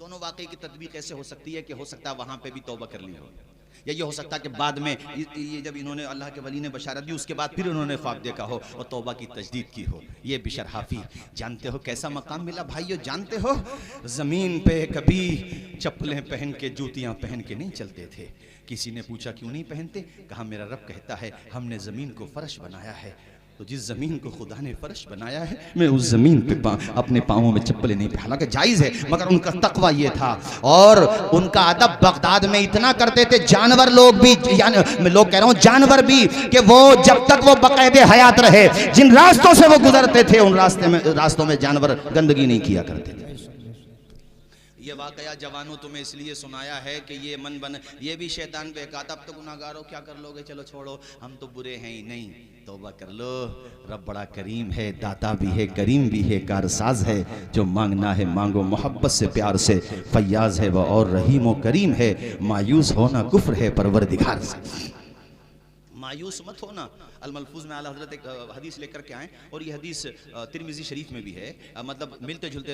दोनों वाकई की तदबीक ऐसे हो सकती है कि हो सकता है वहां पे भी तौबा कर ली हो, या ये हो सकता है कि बाद में ये जब इन्होंने अल्लाह के वली ने बशारत दी उसके बाद फिर उन्होंने ख्वाब देखा हो और तौबा की तजदीद की हो। ये बिशर हाफी जानते हो कैसा मकाम मिला भाइयों, जानते हो ज़मीन पे कभी चप्पलें पहन के जूतियाँ पहन के नहीं चलते थे। किसी ने पूछा क्यों नहीं पहनते, कहा मेरा रब कहता है हमने ज़मीन को फर्श बनाया है, तो जिस ज़मीन को खुदा ने फर्श बनाया है मैं उस ज़मीन पे अपने पाँवों में चप्पलें नहीं पहना। हालांकि जायज़ है, मगर उनका तकवा ये था और उनका अदब बगदाद में इतना करते थे, जानवर लोग भी, यानी मैं लोग कह रहा हूँ जानवर भी, कि वो जब तक वो बाकायदे हयात रहे, जिन रास्तों से वो गुजरते थे उन रास्तों में जानवर गंदगी नहीं किया करते थे। ये वाकया जवानों तुम्हें इसलिए सुनाया है कि ये मन बन, ये भी शैतान पे कहा था अब तो गुनाहगारों क्या कर लोगे, चलो छोड़ो हम तो बुरे हैं ही नहीं, तौबा कर लो। रब बड़ा करीम है, दाता भी है, करीम भी है, कारसाज है, जो मांगना है मांगो मोहब्बत से प्यार से, फयाज है वह और रहीम व करीम है, मायूस होना कुफ्र है परवरदिगार से। मायूस मत होना। अल-मलफूज में आला हज़रत एक हदीस लेकर के आए और ये हदीस तिरमिज़ी शरीफ में भी है, मतलब मिलते जुलते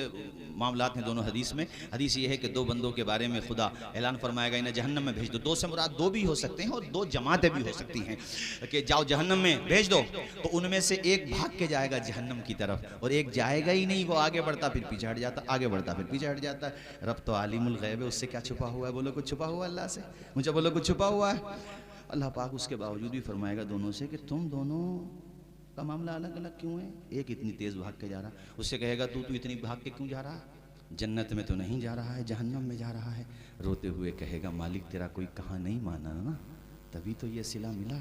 मामलात हैं दोनों हदीस में। हदीस ये है कि दो बंदों के बारे में खुदा ऐलान फरमाएगा इन्हें जहन्नम में भेज दो। दो से मुराद दो भी हो सकते हैं और दो जमातें भी हो सकती हैं कि जाओ जहन्नम में भेज दो, तो उनमें से एक भाग के जाएगा जहन्नम की तरफ और एक जाएगा ही नहीं, वो आगे बढ़ता फिर पीछे हट जाता, आगे बढ़ता फिर पीछे हट जाता है। रब तो आलिमुल गैब है, उससे क्या छुपा हुआ है, बोलो कुछ छुपा हुआ है अल्लाह से, मुझे बोलो कुछ छुपा हुआ है। अल्लाह पाक उसके बावजूद भी फरमाएगा दोनों से कि तुम दोनों का मामला अलग अलग क्यों है, एक इतनी तेज़ भाग के जा रहा, उससे कहेगा तू इतनी भाग के क्यों जा रहा, जन्नत में तो नहीं जा रहा है जहन्नम में जा रहा है। रोते हुए कहेगा मालिक तेरा कोई कहा नहीं माना ना, तभी तो ये सिला मिला,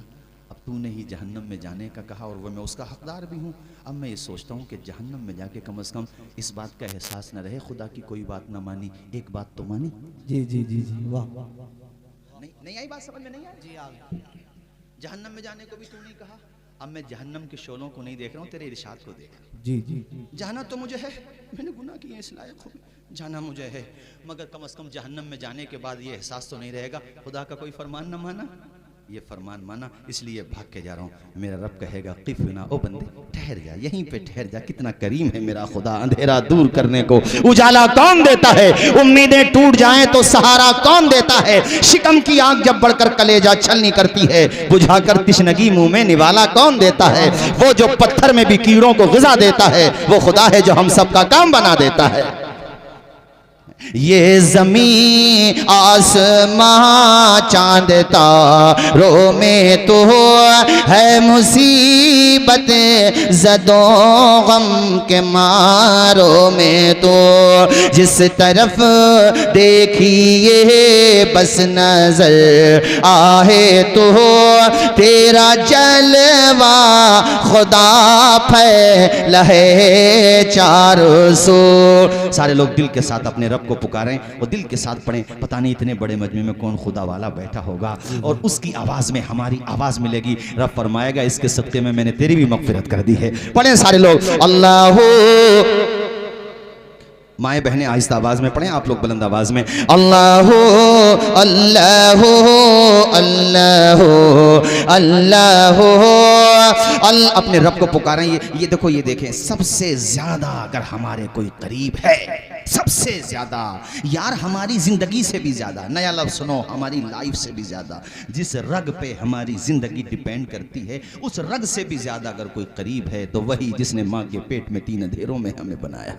अब तूने ही जहन्नम में जाने का कहा और वह मैं उसका हकदार भी हूँ। अब मैं ये सोचता हूँ कि जहन्नम में जाके कम से कम इस बात का एहसास न रहे खुदा की कोई बात ना मानी, एक बात तो मानी। जी जी जी जी, वाह। नहीं आई बात समझ में, नहीं आई जी। आप जहन्नम में जाने को भी तू नहीं कहा, अब मैं जहन्नम के शोलों को नहीं देख रहा हूँ, तेरे इरशाद को देख रहा हूँ। जी जी, जाना तो मुझे है, मैंने गुनाह किए इस लायक हूँ, जाना मुझे है, मगर कम से कम जहन्नम में जाने के बाद ये एहसास तो नहीं रहेगा खुदा का कोई फरमान न माना। ये फरमान माना इसलिए भाग के जा रहा हूँ। मेरा रब कहेगा क़िफ़ना, ओ बंदे ठहर जा, यहीं पे ठहर जा, कितना करीम है मेरा खुदा। अंधेरा दूर करने को उजाला कौन देता है, उम्मीदें टूट जाएं तो सहारा कौन देता है, शिकम की आग जब बढ़कर कलेजा छलनी करती है, बुझाकर तिश्नगी मुंह में निवाला कौन देता है, वो जो पत्थर में भी कीड़ों को ग़िज़ा देता है, वो खुदा है जो हम सब का काम बना देता है। ये ज़मीं आसमां चांद तारों में तो है मुसीबत ज़दों गम के मारों में तो, जिस तरफ देखिए बस नजर आहे तो तेरा जलवा खुदा फैला है चारों सो। सारे लोग दिल के साथ अपने रब को पुकारें और दिल के साथ पढ़ें। पता नहीं इतने बड़े मजमे में कौन खुदा वाला बैठा होगा और उसकी आवाज़ में हमारी आवाज़ मिलेगी। रब फरमाएगा इसके सदक़े में मैंने तेरी भी मग़फ़िरत कर दी है। पढ़ें सारे लोग, अल्लाह, माए बहनें आहिस्ता आवाज़ में पढ़ें, आप लोग बुलंद आवाज़ में, अल्लाह अल्लाह अल्लाह अल्लाह। अपने रब को पुकारें। ये देखो, ये देखें, सबसे ज़्यादा अगर हमारे कोई करीब है, सबसे ज़्यादा यार, हमारी ज़िंदगी से भी ज़्यादा, नया लफ्ज़ सुनो, हमारी लाइफ से भी ज़्यादा, जिस रग पे हमारी ज़िंदगी डिपेंड करती है, उस रग से भी ज़्यादा अगर कोई करीब है तो वही जिसने माँ के पेट में 3 अंधेरों में हमें बनाया,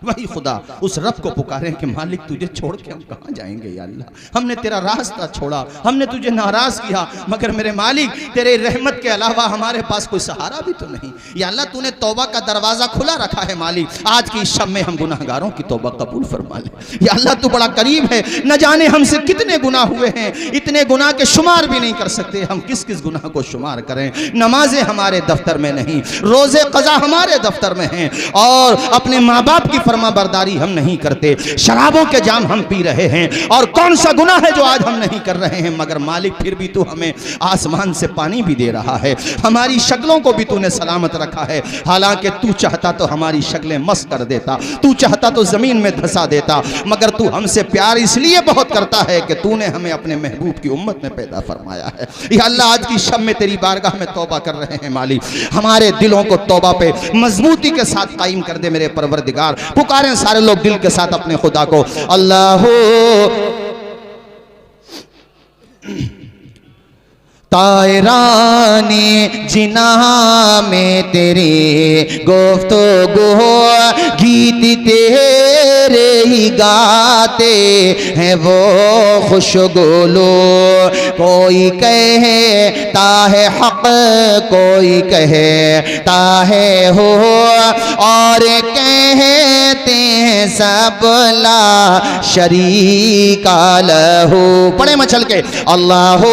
वही खुदा। उस रब को पुकारें कि मालिक तुझे छोड़ के हम कहाँ जाएंगे या अल्लाह, हमने तेरा रास्ता छोड़ा, हमने तुझे नाराज़ किया, मगर मेरे मालिक तेरे रहमत के अलावा हमारे पास कोई सहारा भी तो नहीं। या अल्लाह तूने तौबा का दरवाज़ा खुला रखा है मालिक, आज की शब में हम गुनाहगारों की तौबा कबूल फरमा ले। या अल्लाह तू बड़ा करीम है, न जाने हमसे कितने गुनाह हुए हैं, इतने गुनाह के शुमार भी नहीं कर सकते। हम किस किस गुनाह को शुमार करें। नमाजें हमारे दफ्तर में नहीं, रोज़े क़ज़ा हमारे दफ्तर में हैं और अपने माँ बाप की फरमा बरदारी हम नहीं करते, शराबों के जाम हम पी रहे हैं, और कौन सा गुनाह है जो आज हम नहीं कर रहे हैं, मगर मालिक फिर भी तू हमें आसमान से पानी भी दे रहा है, हमारी शक्लों को भी तूने सलामत रखा है। हालांकि तू चाहता तो हमारी शक्लें मस्त कर देता, तू चाहता तो ज़मीन में धंसा देता, मगर तू हमसे प्यार इसलिए बहुत करता है कि तूने हमें अपने महबूब की उम्मत में पैदा फरमाया है। या अल्लाह आज की शब में तेरी बारगाह में तौबा कर रहे हैं मालिक, हमारे दिलों को तौबा पे मजबूती के साथ कायम कर दे मेरे परवरदिगार। पुकारें सारे लोग दिल के साथ अपने खुदा को। अल्लाह तायरानी जिना में तेरे गुफ्तगू गीत तेरे ही गाते हैं वो खुशगुलो। कोई कहता है हक कोई कहता है हो और कहते हैं सब ला शरीका लहू। पढ़े मचल के अल्लाह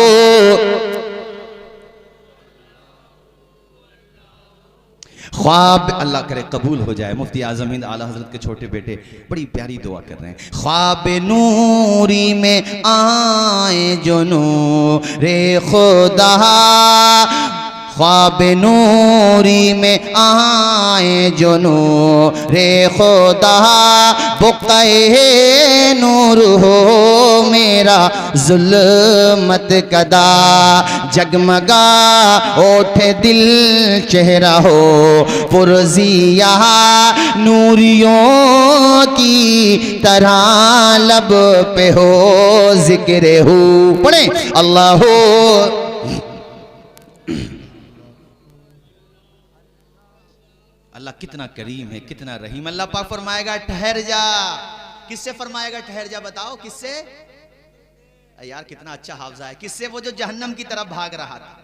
ख्वाब, अल्लाह करे कबूल हो जाए। मुफ्ती आज़म हिंद आला हज़रत के छोटे बेटे बड़ी प्यारी दुआ कर रहे हैं। ख्वाब नूरी में आए जो नूरे खुदा, ख्वाब नूरी में आए जो नूरे खुदा, बुक़े नूर हो मेरा जुल्मत कदा। जगमगा ओठे दिल चेहरा हो पुरजिया, नूरियों की तरह लब पे हो जिक्र हो। पढ़े अल्लाह हो। अल्लाह कितना करीम है, कितना रहीम। अल्लाह पाक फरमाएगा ठहर जा। किससे फरमाएगा ठहर जा? बताओ किससे? यार कितना अच्छा हाफजा है। किससे? वो जो जहन्नम की तरफ भाग रहा था।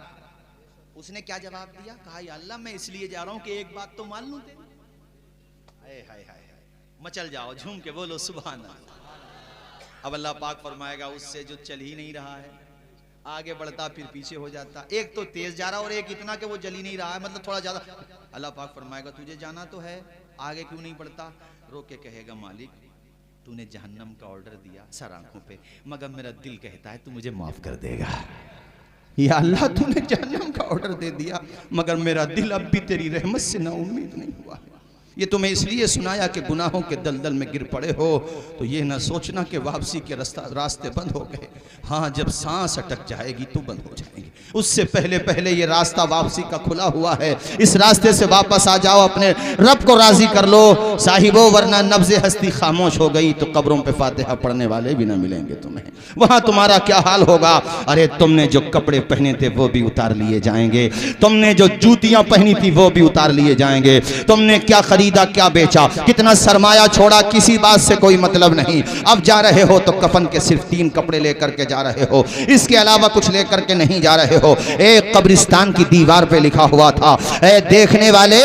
उसने क्या जवाब दिया? कहा या अल्लाह मैं इसलिए जा रहा हूं कि एक बात तो मान लूं तेरी। हाय हाय हाय, मचल जाओ, झूम के बोलो सुभान अल्लाह। अब अल्लाह पाक फरमाएगा उससे जो चल ही नहीं रहा है, आगे बढ़ता फिर पीछे हो जाता। एक तो तेज जा रहा और एक इतना कि वो जल ही नहीं रहा है, मतलब थोड़ा ज्यादा। अल्लाह पाक फरमाएगा तुझे जाना तो है, आगे क्यों नहीं बढ़ता? रो के कहेगा मालिक तूने जहन्नम का ऑर्डर दिया सर आंखों पे, मगर मेरा दिल कहता है तू मुझे माफ कर देगा। या अल्लाह तूने जहन्नम का ऑर्डर दे दिया, मगर मेरा दिल अब भी तेरी रहमत से ना उम्मीद नहीं हुआ है। ये तुम्हें इसलिए सुनाया कि गुनाहों के दलदल में गिर पड़े हो तो ये ना सोचना कि वापसी के रास्ते बंद हो गए। हाँ, जब सांस अटक जाएगी तो बंद हो जाएंगे, उससे पहले पहले ये रास्ता वापसी का खुला हुआ है। इस रास्ते से वापस आ जाओ, अपने रब को राजी कर लो साहिबो, वरना नब्ज़े हस्ती खामोश हो गई तो कब्रों पे फातिहा पढ़ने वाले भी ना मिलेंगे तुम्हें। वहां तुम्हारा क्या हाल होगा? अरे तुमने जो कपड़े पहने थे वो भी उतार लिए जाएंगे, तुमने जो जूतियां पहनी थी वो भी उतार लिए जाएंगे, तुमने क्या खरीदा क्या बेचा, कितना सरमाया छोड़ा, किसी बात से कोई मतलब नहीं। अब जा रहे हो तो कफन के सिर्फ 3 कपड़े लेकर के जा रहे हो, इसके अलावा कुछ लेकर के नहीं जा रहे हो। एक कब्रिस्तान की दीवार पे लिखा हुआ था, ऐ देखने वाले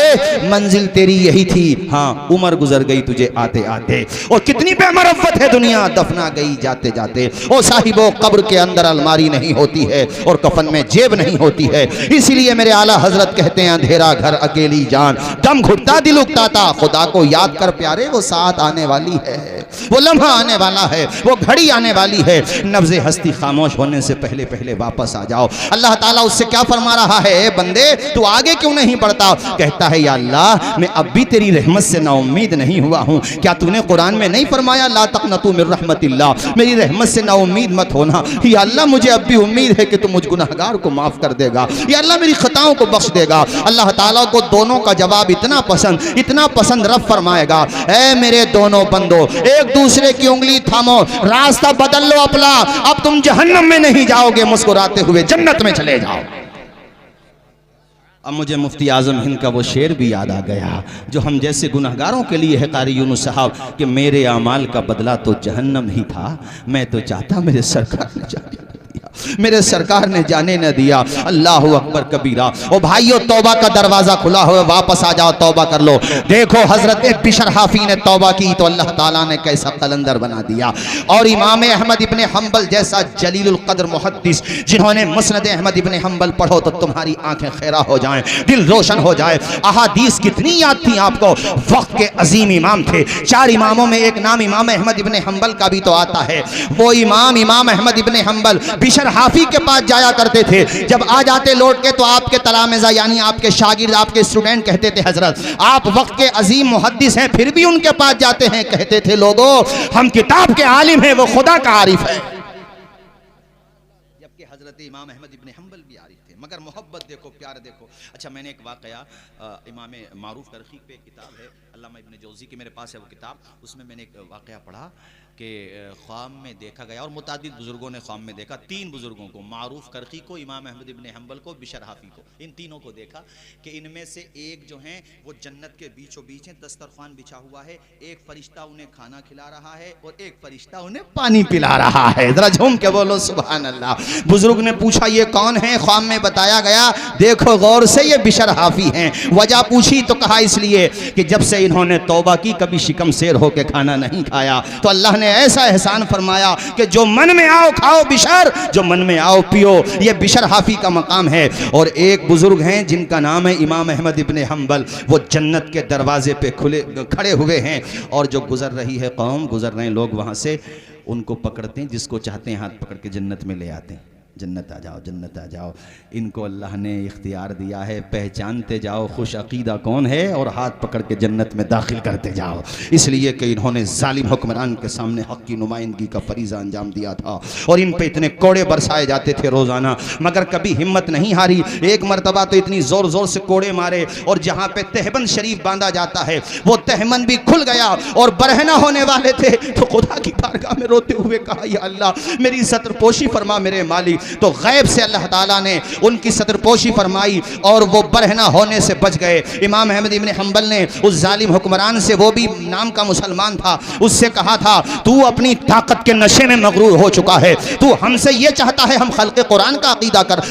मंजिल तेरी यही थी, हाँ उम्र गुजर गई तुझे आते आते। और कितनी बेमरफ़त है दुनिया, दफना गई जाते जाते। ओ साहिबो, कब्र के अंदर अलमारी नहीं होती है और कफन में जेब नहीं होती है। इसीलिए मेरे आला हजरत कहते हैं अंधेरा घर अकेली जान, दम घुटता दिल उकताता, खुदा को याद कर प्यारे वो साथ आने वाली है, वो लम्हा आने वाला है, वो घड़ी आने वाली है। नब्ज़े हस्ती खामोश होने से पहले पहले वापस आ जाओ। अल्लाह ताला उससे क्या फरमा रहा है, बंदे तू आगे क्यों नहीं बढ़ता? कहता है या अल्लाह मैं अब भी तेरी रहमत से नाउम्मीद नहीं हुआ हूँ। क्या तूने कुरान में नहीं फरमाया ला तक़नतू मिन रहमतिल्लाह, मेरी रहमत से नाउम्मीद मत होना। या अल्लाह मुझे अब भी उम्मीद है कि तू मुझ गुनहगार को माफ कर देगा, या अल्लाह मेरी खताओं को बख्श देगा। अल्लाह ताला को दोनों का जवाब इतना पसंद रब फरमाएगा, ऐ मेरे दोनों बंदो एक दूसरे की उंगली थामो, रास्ता बदल लो अपना, अब तुम जहन्नम में नहीं जाओगे, मुस्कुराते हुए जन्नत में चले जाओ। अब मुझे मुफ्ती आज़म हिंद का वो शेर भी याद आ गया जो हम जैसे गुनहगारों के लिए है, कारी यूनुस साहब, कि मेरे अमाल का बदला तो जहन्नम ही था, मैं तो चाहता मेरे सरकार ने जाने न दिया, मेरे सरकार ने जाने न दिया। अल्लाह अकबर कबीरा। ओ भाइयों, तौबा का दरवाजा खुला हुआ, वापस आ जाओ, तौबा कर लो। देखो हजरत बिशर हाफी ने तौबा की तो अल्लाह ताला ने कैसा कलंदर बना दिया। और इमाम अहमद इब्ने हम्बल जैसा जलीलुल कद्र मुहद्दिस, जिन्होंने मुस्नद अहमद इब्ने हम्बल पढ़ो तो तुम्हारी आंखें खैरा हो जाएं, दिल रोशन हो जाए। अहादीस कितनी याद थी आपको, वक्त के अजीम इमाम थे। 4 इमामों में एक नाम इमाम अहमद इब्ने हम्बल का भी तो आता है। वो इमाम अहमद इब्ने हम्बल बिशर हाफी के पास जाया करते थे। जब आ जाते लौट के तो आपके तलामेजा यानी आपके शागिर्द, आपके स्टूडेंट कहते थे हजरत आप वक्त के अजीम मुहद्दिस हैं, फिर भी उनके पास जाते हैं। कहते थे लोगों हम किताब के आलिम हैं, वो खुदा का आरिफ है। जबकि हजरत इमाम अहमद इब्ने हम्बल भी आरिफ थे। मगर मोहब्बत देखो, प्यार देखो। अच्छा, मैंने एक वाक़या इमाम मारूफ करखी पे किताब है अल्लामा इब्न जौज़ी की, मेरे पास है वो किताब, उसमें मैंने एक वाक़या पढ़ा कि ख्वाब में देखा गया, और मुतादिद बुज़ुर्गों ने ख्वाब में देखा, 3 बुज़ुर्गों को, मारूफ करखी को, इमाम अहमद इब्न हम्बल को, बिशर हाफ़ी को, इन तीनों को देखा कि इनमें से एक जो हैं वो जन्नत के बीचों बीच हैं, दस्तरखान बिछा हुआ है, एक फरिश्ता उन्हें खाना खिला रहा है और एक फरिश्ता उन्हें पानी पिला रहा है। जरा झूम के बोलो सुभान अल्लाह। बुजुर्ग ने पूछा ये कौन है? ख्वाब में बताया गया, देखो गौर से, ये बिशर हाफ़ी हैं। वजह पूछी तो कहा इसलिए कि जब से इन्होंने तौबा की कभी शिकम शेर होकर खाना नहीं खाया, तो अल्लाह ने ऐसा एहसान फरमाया कि जो मन में आओ खाओ बिशर, जो मन में आओ पियो। ये बिशर हाफ़ी का मकाम है। और एक बुजुर्ग हैं जिनका नाम है इमाम अहमद इब्न हम्बल, वो जन्नत के दरवाजे पे खड़े हुए हैं, और जो गुजर रही है कौम, गुजर रहे लोग वहाँ से, उनको पकड़ते हैं, जिसको चाहते हैं हाथ पकड़ के जन्नत में ले आते हैं। जन्नत आ जाओ, जन्नत आ जाओ। इनको अल्लाह ने इख्तियार दिया है, पहचानते जाओ खुश अकीदा कौन है और हाथ पकड़ के जन्नत में दाखिल करते जाओ। इसलिए कि इन्होंने जालिम हुक्मरान के सामने हक़ की नुमाइंदगी का फरीज़ा अंजाम दिया था, और इन पे इतने कोड़े बरसाए जाते थे रोज़ाना, मगर कभी हिम्मत नहीं हारी। एक मरतबा तो इतनी ज़ोर ज़ोर से कोड़े मारे, और जहाँ पे तहबंद शरीफ बांधा जाता है वो तहबंद भी खुल गया, और बरहना होने वाले थे, तो खुदा की बारगाह में रोते हुए कहा, या अल्लाह मेरी सतरपोशी फरमा मेरे मालिक। तो गैब से अल्लाह ताला ने उनकी सतरपोशी फरमाई और वो बरहना होने से बच गए। इमाम अहमद इब्न हम्बल ने उस जालिम हुक्मरान से, वो भी नाम का मुसलमान था, उससे कहा था, तू अपनी ताकत के नशे में मगरूर हो चुका है, तू हमसे ये चाहता है हम खल्क़े कुरान का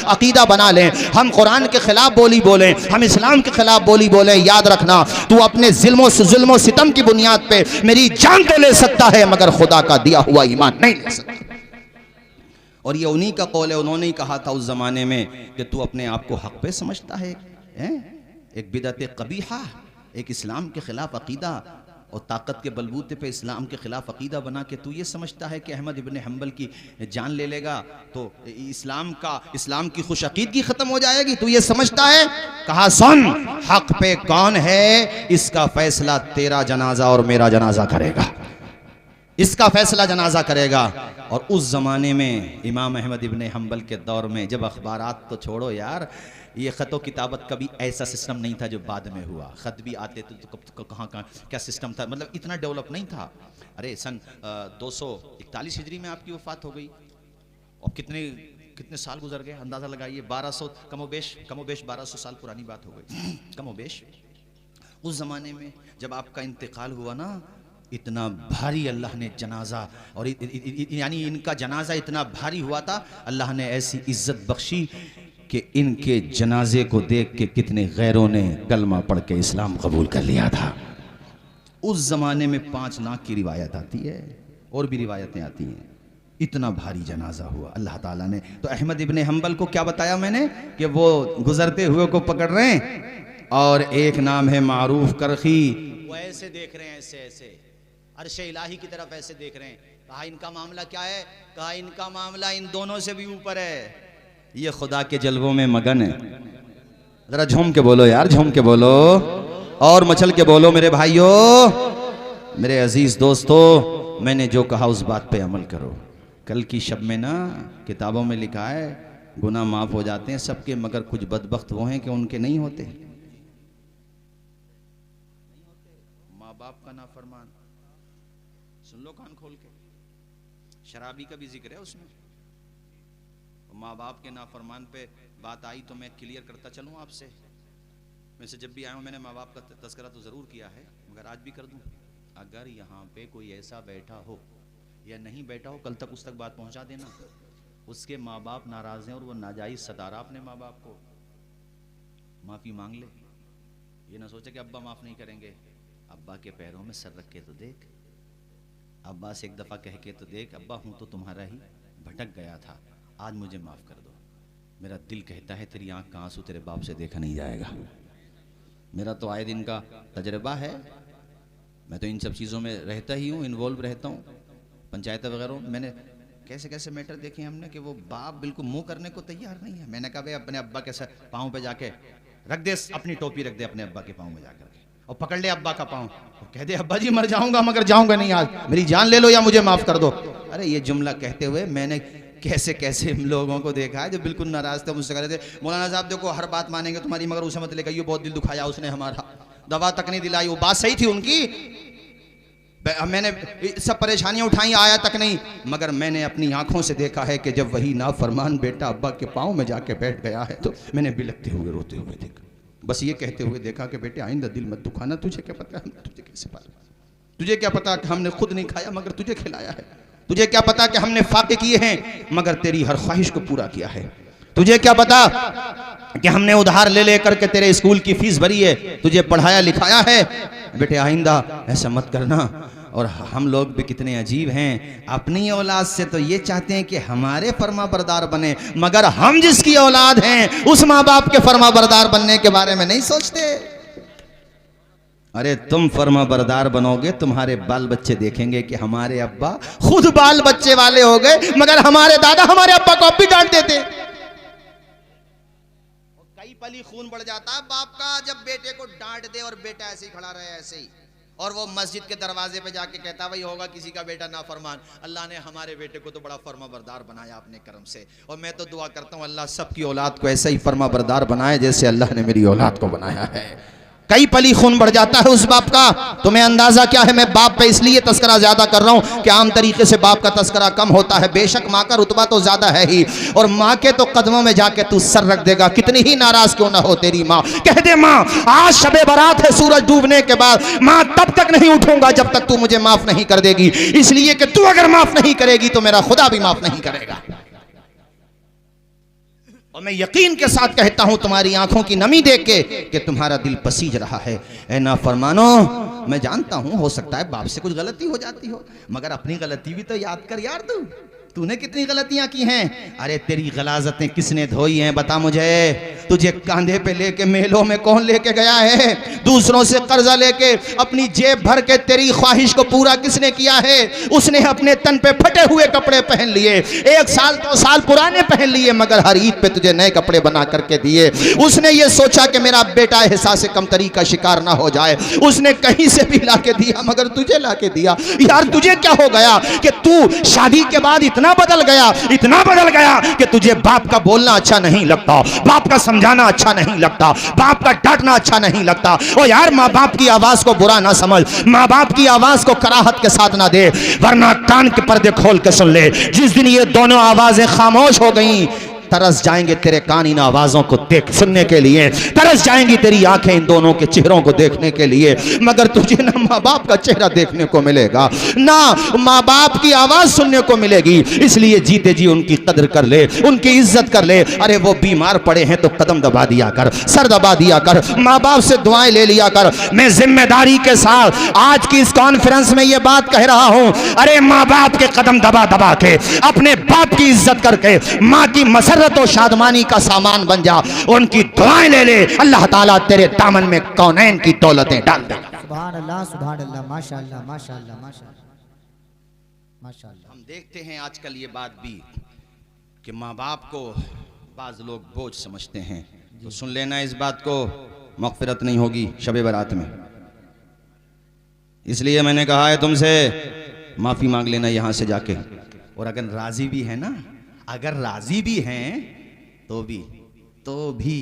अकीदा बना लें, हम कुरान के खिलाफ बोली बोलें, हम इस्लाम के खिलाफ बोली बोलें। याद रखना, तू अपने जुल्म सितम की बुनियाद पे मेरी जान तो ले सकता है, मगर खुदा का दिया हुआ ईमान नहीं ले सकता। और ये उन्हीं का कौल है, उन्होंने ही कहा था उस ज़माने में कि तू अपने आप को हक़ पे समझता है, एक बिदअत कबीहा, एक इस्लाम के ख़िलाफ़ अक़ीदा, और ताकत के बलबूते पे इस्लाम के ख़िलाफ़ अक़ीदा बना के तू ये समझता है कि अहमद इब्न हम्बल की जान ले लेगा तो इस्लाम की खुश अक़ीदगी ख़त्म हो जाएगी, तू ये समझता है? कहा सुन, हक़ पे कौन है इसका फ़ैसला तेरा जनाजा और मेरा जनाजा करेगा, इसका फैसला जनाजा करेगा। और उस ज़माने में इमाम अहमद इब्न हम्बल के दौर में, जब अखबारात तो छोड़ो यार, ये ख़त व किताबत का भी ऐसा सिस्टम नहीं था जो बाद में हुआ। ख़त भी आते थे तो कहाँ क्या सिस्टम था, मतलब इतना डेवलप नहीं था। अरे सन 241 हिजरी में आपकी वफ़ात हो गई, और कितने साल गुजर गए, अंदाज़ा लगाइए। 1200 कमोबेश 1200 साल पुरानी बात हो गई कमोबेश। उस ज़माने में जब आपका इंतकाल हुआ ना, इतना भारी अल्लाह ने जनाजा, और यानी इनका जनाजा इतना भारी हुआ था, अल्लाह ने ऐसी इज्जत बख्शी कि इनके जनाजे को देख के कितने गैरों ने कलमा पढ़ के इस्लाम कबूल कर लिया था। उस ज़माने में 5 लाख की रिवायत आती है, और भी रिवायतें आती हैं, इतना भारी जनाजा हुआ अल्लाह ताला ने। तो अहमद इब्न हम्बल को क्या बताया मैंने कि वो गुजरते हुए को पकड़ रहे हैं, और एक नाम है मारूफ करखी, वो ऐसे देख रहे हैं, ऐसे अर्शे इलाही की तरफ ऐसे देख रहे हैं। कहा इनका मामला क्या है? कहा इनका मामला इन दोनों से भी ऊपर है, ये खुदा के जलवों में मगन है। जरा झूम के बोलो यार, झूम के बोलो और मचल के बोलो मेरे भाइयों, मेरे अजीज दोस्तों, मैंने जो कहा उस बात पे अमल करो। कल की शब में ना किताबों में लिखा है गुनाह माफ हो जाते हैं सबके, मगर कुछ बदबख्त वो हैं कि उनके नहीं होते। माँ बाप का नाफरमान, सुन लो कान खोल के, शराबी का भी जिक्र है उसमें। माँ बाप के नाफरमान पे बात आई तो मैं क्लियर करता चलूँ आपसे। वैसे जब भी आया हूँ मैंने माँ बाप का तज़किरा तो ज़रूर किया है, मगर आज भी कर दूँ। अगर यहाँ पे कोई ऐसा बैठा हो या नहीं बैठा हो, कल तक उस तक बात पहुँचा देना। उसके माँ बाप नाराज़ हैं और वो नाजायज़ सतारा अपने माँ बाप को, माफ़ी मांग ले। ये ना सोचे कि अब्बा माफ़ नहीं करेंगे, अब्बा के पैरों में सर रख के तो देख, अब्बा से एक दफ़ा कह के तो देख, अब्बा हूँ तो तुम्हारा ही, भटक गया था, आज मुझे माफ़ कर दो। मेरा दिल कहता है तेरी आँख का आंसू तेरे बाप से देखा नहीं जाएगा। मेरा तो आए दिन का तजर्बा है, मैं तो इन सब चीज़ों में रहता ही हूँ, इन्वॉल्व रहता हूँ, पंचायत वगैरह। मैंने कैसे कैसे मैटर देखे हमने कि वो बाप बिल्कुल मुंह करने को तैयार नहीं है। मैंने कहा भाई अपने अब्बा के पाँव पे जाके रख दे, अपनी टोपी रख दे अपने अब्बा के पाँव में जाकर के, और पकड़ ले अब्बा का पाँव, और कह दे अब्बा जी मर जाऊंगा मगर जाऊंगा नहीं आज, मेरी जान ले लो या मुझे माफ़ कर दो। अरे ये जुमला कहते हुए मैंने कैसे कैसे लोगों को देखा है जो बिल्कुल नाराज थे, मुझसे कह रहे थे मौलाना साहब देखो हर बात मानेंगे तुम्हारी मगर उसे मत लेकर, ये बहुत दिल दुखाया उसने हमारा, दवा तक नहीं दिलाई। वो बात सही थी उनकी, मैंने सब परेशानियां उठाई आया तक नहीं, मगर मैंने अपनी आंखों से देखा है कि जब वही नाफरमान बेटा अब्बा के पाँव में जाके बैठ गया है तो मैंने बिलखते हुए रोते हुए देखा, बस ये कहते हुए देखा कि बेटे आइंदा दिल मत दुखाना, तुझे क्या पता हम तुझे कैसे पाला, तुझे क्या पता कि हमने खुद नहीं खाया मगर तुझे खिलाया है, तुझे क्या पता कि हमने फाके किए हैं मगर तेरी हर ख्वाहिश को पूरा किया है, तुझे क्या पता कि हमने उधार ले लेकर के तेरे स्कूल की फीस भरी है, तुझे पढ़ाया लिखाया है। बेटे आइंदा ऐसा मत करना। और हम लोग भी कितने अजीब हैं, अपनी औलाद से तो ये चाहते हैं कि हमारे फर्मा बरदार बने, मगर हम जिसकी औलाद हैं उस माँ बाप के फर्मा बरदार बनने के बारे में नहीं सोचते। अरे तुम फर्मा बरदार बनोगे, तुम्हारे बाल बच्चे देखेंगे कि हमारे अब्बा खुद बाल बच्चे वाले हो गए, मगर हमारे दादा हमारे अब्बा को अब भी डांट देते। कई पली खून बढ़ जाता है बाप का जब बेटे को डांट दे और बेटा ऐसे ही खड़ा रहे ऐसे ही, और वो मस्जिद के दरवाजे पे जाके कहता भाई होगा किसी का बेटा नाफरमान, अल्लाह ने हमारे बेटे को तो बड़ा फर्मा बरदार बनाया अपने करम से, और मैं तो दुआ करता हूँ अल्लाह सबकी औलाद को ऐसा ही फर्मा बरदार बनाए जैसे अल्लाह ने मेरी औलाद को बनाया है। कई पली खून बढ़ जाता है उस बाप का। तुम्हें अंदाजा क्या है, मैं बाप पे इसलिए तस्करा ज्यादा कर रहा हूं कि आम तरीके से बाप का तस्करा कम होता है, बेशक माँ का रुतबा तो ज्यादा है ही, और माँ के तो कदमों में जाके तू सर रख देगा, कितनी ही नाराज क्यों ना हो तेरी माँ। कह दे माँ आज शबे बारात है, सूरज डूबने के बाद माँ तब तक नहीं उठूंगा जब तक तू मुझे माफ नहीं कर देगी, इसलिए कि तू अगर माफ नहीं करेगी तो मेरा खुदा भी माफ नहीं करेगा। और मैं यकीन के साथ कहता हूं तुम्हारी आंखों की नमी देख के कि तुम्हारा दिल पसीज रहा है। ऐ नाफरमानो, मैं जानता हूं हो सकता है बाप से कुछ गलती हो जाती हो, मगर अपनी गलती भी तो याद कर यार, तूने कितनी गलतियां की हैं। अरे तेरी गलाजतें किसने धोई हैं बता मुझे। तुझे कांधे पे लेके मेलों में कौन लेके गया है, दूसरों से कर्जा लेके अपनी जेब भर के तेरी ख्वाहिश को पूरा किसने किया है। उसने अपने तन पे फटे हुए कपड़े पहन लिए, 1 साल 2 साल पुराने पहन लिए, मगर हर ईद पे तुझे नए कपड़े बना करके दिए। उसने ये सोचा कि मेरा बेटा एहसास कमतरी का शिकार ना हो जाए, उसने कहीं से भी लाके दिया मगर तुझे लाके दिया। यार तुझे क्या हो गया कि तू शादी के बाद इतना बदल गया कि तुझे बाप का बोलना अच्छा नहीं लगता, बाप का समझाना अच्छा नहीं लगता, बाप का डांटना अच्छा नहीं लगता। ओ यार माँ बाप की आवाज को बुरा ना समझ, माँ बाप की आवाज को कराहत के साथ ना दे, वरना कान के पर्दे खोल के सुन ले। जिस दिन ये दोनों आवाजें खामोश हो गई, तरस जाएंगे तेरे कान इन आवाजों को देख सुनने के लिए, तरस जाएंगी तेरी आंखें इन दोनों के चेहरों को देखने के लिए, मगर तुझे ना माँ बाप का चेहरा देखने को मिलेगा ना माँ बाप की आवाज सुनने को मिलेगी। इसलिए जीते जी उनकी कदर कर ले, उनकी इज्जत कर ले। अरे वो बीमार पड़े हैं तो कदम दबा दिया कर, सर दबा दिया कर, माँ बाप से दुआएं ले लिया कर। मैं जिम्मेदारी के साथ आज की इस कॉन्फ्रेंस में ये बात कह रहा हूं, अरे माँ बाप के कदम दबा दबा के, अपने बाप की इज्जत करके, माँ की मसरत तो शादमानी का सामान बन जा, उनकी दुआएं ले ले, अल्लाह ताला तेरे दामन में कौनैन की दौलतें डाल देगा। सुभान अल्लाह, सुभान अल्लाह, माशाअल्लाह, माशाअल्लाह, माशाअल्लाह, माशाअल्लाह। हम देखते हैं आजकल ये बात भी कि माँ बाप को बाज लोग बोझ समझते हैं, तो सुन लेना इस बात को, मग़फ़िरत नहीं होगी शबे बारात में। इसलिए मैंने कहा है तुमसे माफी मांग लेना यहां से जाके, और अगर राजी भी है ना, अगर राजी भी हैं तो भी